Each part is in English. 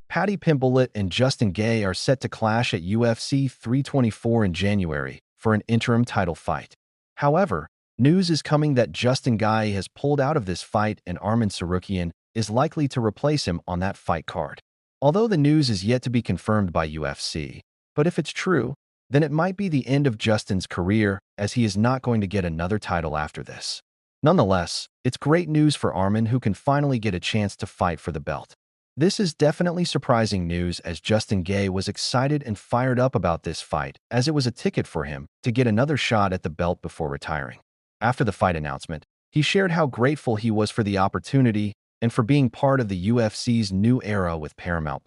Paddy Pimblett and Justin Gaethje are set to clash at UFC 324 in January for an interim title fight. However, news is coming that Justin Gaethje has pulled out of this fight and Arman Tsarukyan is likely to replace him on that fight card. Although the news is yet to be confirmed by UFC, but if it's true, then it might be the end of Justin's career as he is not going to get another title after this. Nonetheless, it's great news for Arman, who can finally get a chance to fight for the belt. This is definitely surprising news, as Justin Gaethje was excited and fired up about this fight, as it was a ticket for him to get another shot at the belt before retiring. After the fight announcement, he shared how grateful he was for the opportunity and for being part of the UFC's new era with Paramount+.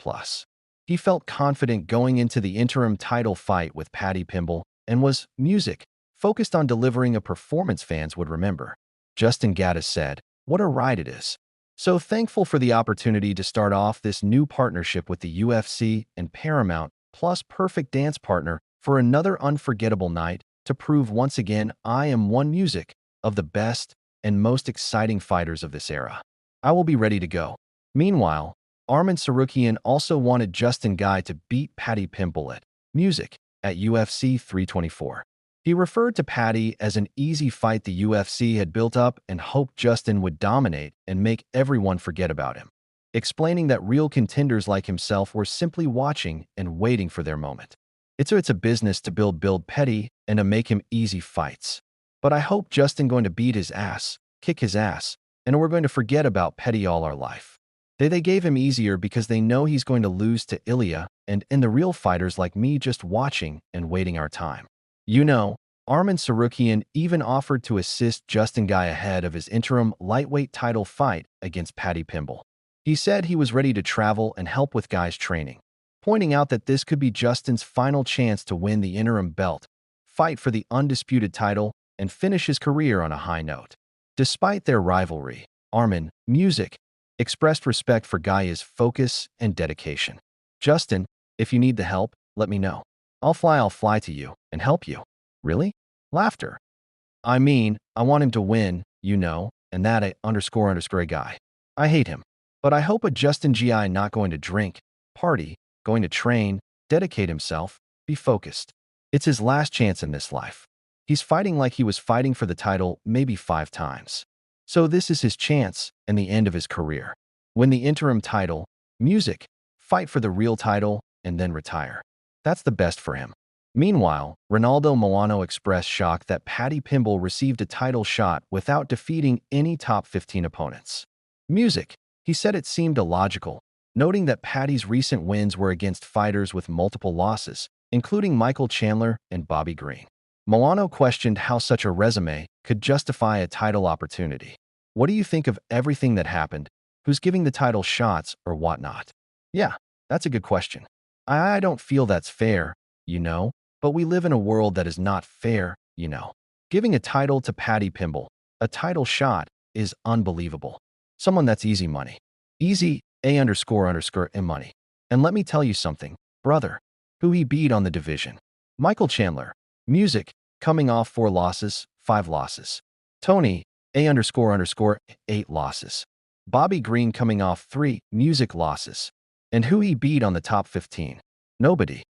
He felt confident going into the interim title fight with Paddy Pimblett and was music focused on delivering a performance fans would remember. Justin Gaethje said, "What a ride it is. So thankful for the opportunity to start off this new partnership with the UFC and Paramount, plus perfect dance partner for another unforgettable night to prove once again I am one music of the best and most exciting fighters of this era. I will be ready to go." Meanwhile, Arman Tsarukyan also wanted Justin Gaethje to beat Paddy Pimblett music at UFC 324. He referred to Paddy as an easy fight the UFC had built up and hoped Justin would dominate and make everyone forget about him, explaining that real contenders like himself were simply watching and waiting for their moment. It's a business to build Paddy and to make him easy fights. But I hope Justin going to beat his ass, kick his ass, and we're going to forget about Paddy all our life. They gave him easier because they know he's going to lose to Ilia and the real fighters like me just watching and waiting our time. You know, Arman Tsarukyan even offered to assist Justin Gaethje ahead of his interim lightweight title fight against Paddy Pimblett. He said he was ready to travel and help with Gaethje's training, pointing out that this could be Justin's final chance to win the interim belt, fight for the undisputed title, and finish his career on a high note. Despite their rivalry, Arman, music, expressed respect for Gaethje's focus and dedication. "Justin, if you need the help, let me know. I'll fly to you and help you." "Really?" Laughter. "I mean, I want him to win, you know, and that __ guy. I hate him. But I hope a Justin Gi not going to drink, party, going to train, dedicate himself, be focused. It's his last chance in this life. He's fighting like he was fighting for the title maybe 5 times. So this is his chance and the end of his career. Win the interim title, music, fight for the real title, and then retire. That's the best for him." Meanwhile, Ronaldo Moano expressed shock that Paddy Pimblett received a title shot without defeating any top 15 opponents. Music, he said it seemed illogical, noting that Paddy's recent wins were against fighters with multiple losses, including Michael Chandler and Bobby Green. Moano questioned how such a resume could justify a title opportunity. "What do you think of everything that happened? Who's giving the title shots or whatnot?" "Yeah, that's a good question. I don't feel that's fair, you know, but we live in a world that is not fair, you know. Giving a title to Paddy Pimblett, a title shot, is unbelievable. Someone that's easy money. Easy, __ money. And let me tell you something, brother. Who he beat on the division. Michael Chandler, music, coming off 4 losses, 5 losses. Tony, __ 8 losses. Bobby Green coming off 3 music losses. And who he beat on the top 15? Nobody.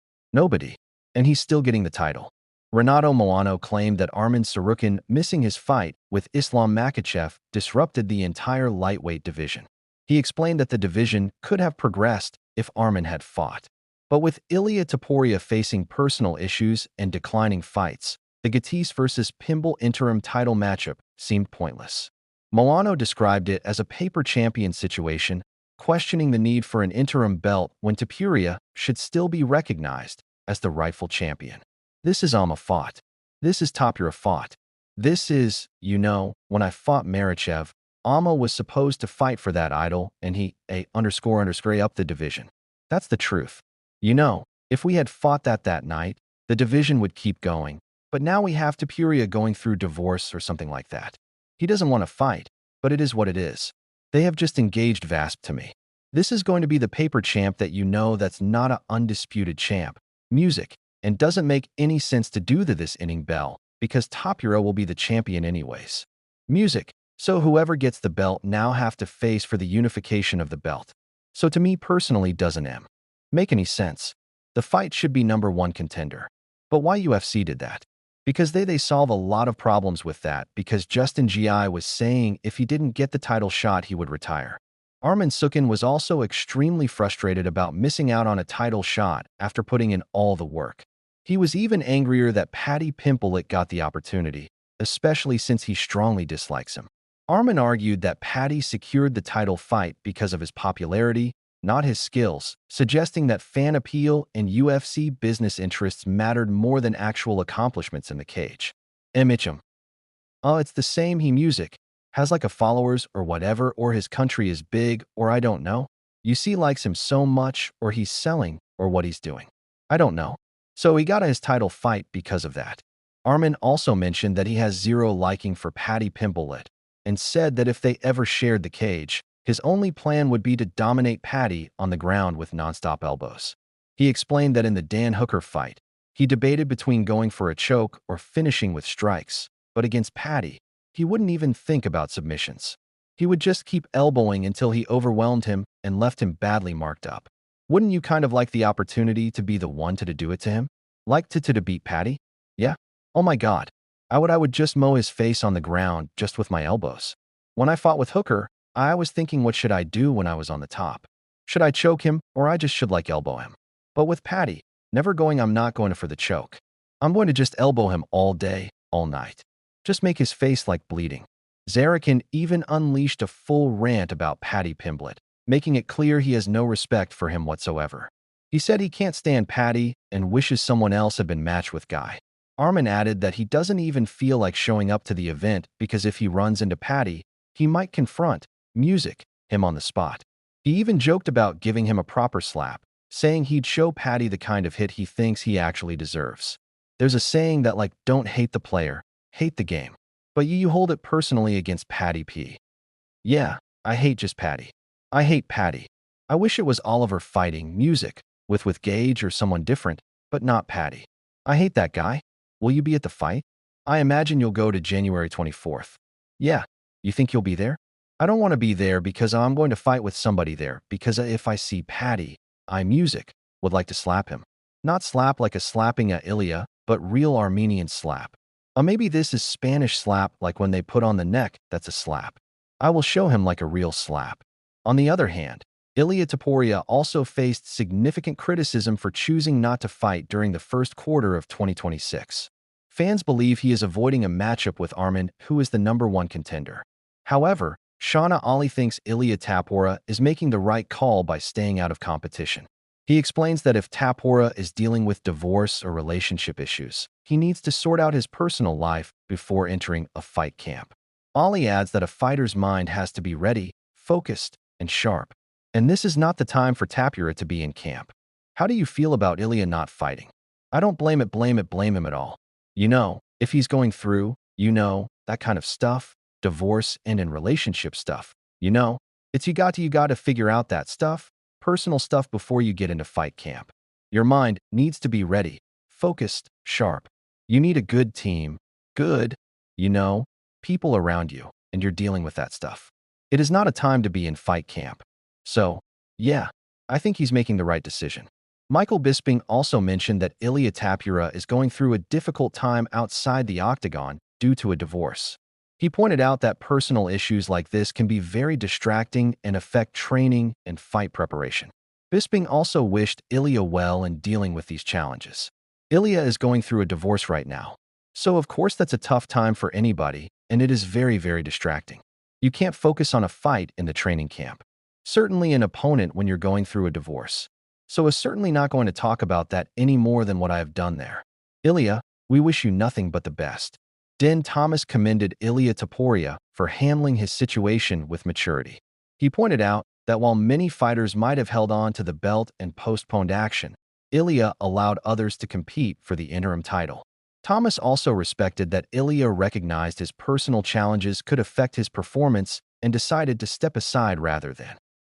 And he's still getting the title." Renato Moano claimed that Arman Tsarukyan missing his fight with Islam Makhachev disrupted the entire lightweight division. He explained that the division could have progressed if Arman had fought. But with Ilia Topuria facing personal issues and declining fights, the Gaethje versus Pimblett interim title matchup seemed pointless. Moano described it as a paper champion situation, questioning the need for an interim belt when Topuria should still be recognized as the rightful champion. "This is Alma fought. This is Topuria fought. This is, you know, when I fought Makhachev, Alma was supposed to fight for that idol and he __ up the division. That's the truth. You know, if we had fought that night, the division would keep going. But now we have Topuria going through divorce or something like that. He doesn't want to fight, but it is what it is. They have just engaged VASP to me. This is going to be the paper champ that you know that's not a undisputed champ. Music, and doesn't make any sense to do this inning bell, because Topuria will be the champion anyways. Music, so whoever gets the belt now have to face for the unification of the belt. So to me personally doesn't make any sense. The fight should be number one contender. But why UFC did that? Because they solve a lot of problems with that because Justin Gi was saying if he didn't get the title shot he would retire. Arman was also extremely frustrated about missing out on a title shot after putting in all the work. He was even angrier that Paddy Pimblett got the opportunity, especially since he strongly dislikes him. Arman argued that Paddy secured the title fight because of his popularity, not his skills, suggesting that fan appeal and UFC business interests mattered more than actual accomplishments in the cage. Mitchum. Oh, it's the same he music, has like a followers or whatever, or his country is big, or I don't know. You see likes him so much, or he's selling, or what he's doing. I don't know. So he got his title fight because of that. Arman also mentioned that he has zero liking for Paddy Pimblett and said that if they ever shared the cage, his only plan would be to dominate Paddy on the ground with nonstop elbows. He explained that in the Dan Hooker fight, he debated between going for a choke or finishing with strikes, but against Paddy, he wouldn't even think about submissions. He would just keep elbowing until he overwhelmed him and left him badly marked up. Wouldn't you kind of like the opportunity to be the one to do it to him? Like to beat Paddy? Yeah? Oh my god. I would just mow his face on the ground just with my elbows. When I fought with Hooker, I was thinking what should I do when I was on the top? Should I choke him or I just should like elbow him? But with Paddy, never going I'm not going for the choke. I'm going to just elbow him all day, all night. Just make his face like bleeding. Tsarukyan even unleashed a full rant about Paddy Pimblett, making it clear he has no respect for him whatsoever. He said he can't stand Paddy and wishes someone else had been matched with Guy. Arman added that he doesn't even feel like showing up to the event because if he runs into Paddy, he might confront him on the spot. He even joked about giving him a proper slap, saying he'd show Paddy the kind of hit he thinks he actually deserves. There's a saying that like, don't hate the player, hate the game. But you hold it personally against Paddy P. Yeah, I hate just Paddy. I hate Paddy. I wish it was Oliver fighting with Gaethje or someone different, but not Paddy. I hate that guy. Will you be at the fight? I imagine you'll go to January 24th. Yeah, you think you'll be there? I don't want to be there because I'm going to fight with somebody there because if I see Paddy, I would like to slap him. Not slap like a slapping at Ilia, but real Armenian slap. Or maybe this is Spanish slap like when they put on the neck, that's a slap. I will show him like a real slap. On the other hand, Ilia Topuria also faced significant criticism for choosing not to fight during the first quarter of 2026. Fans believe he is avoiding a matchup with Arman, who is the #1 contender. However, Shauna Ali thinks Ilia Topuria is making the right call by staying out of competition. He explains that if Topuria is dealing with divorce or relationship issues, he needs to sort out his personal life before entering a fight camp. Ali adds that a fighter's mind has to be ready, focused, and sharp. And this is not the time for Topuria to be in camp. How do you feel about Ilia not fighting? I don't blame him at all. If he's going through, that kind of stuff, divorce and in relationship stuff, it's you got to figure out that stuff, personal stuff before you get into fight camp. Your mind needs to be ready, focused, sharp. You need a good team, people around you, and you're dealing with that stuff. It is not a time to be in fight camp. So, yeah, I think he's making the right decision. Michael Bisping also mentioned that Ilia Topuria is going through a difficult time outside the octagon due to a divorce. He pointed out that personal issues like this can be very distracting and affect training and fight preparation. Bisping also wished Ilia well in dealing with these challenges. Ilia is going through a divorce right now. So of course that's a tough time for anybody, and it is very, very distracting. You can't focus on a fight in the training camp. Certainly an opponent when you're going through a divorce. So is certainly not going to talk about that any more than what I have done there. Ilia, we wish you nothing but the best. Den Thomas commended Ilia Topuria for handling his situation with maturity. He pointed out that while many fighters might have held on to the belt and postponed action, Ilia allowed others to compete for the interim title. Thomas also respected that Ilia recognized his personal challenges could affect his performance and decided to step aside rather than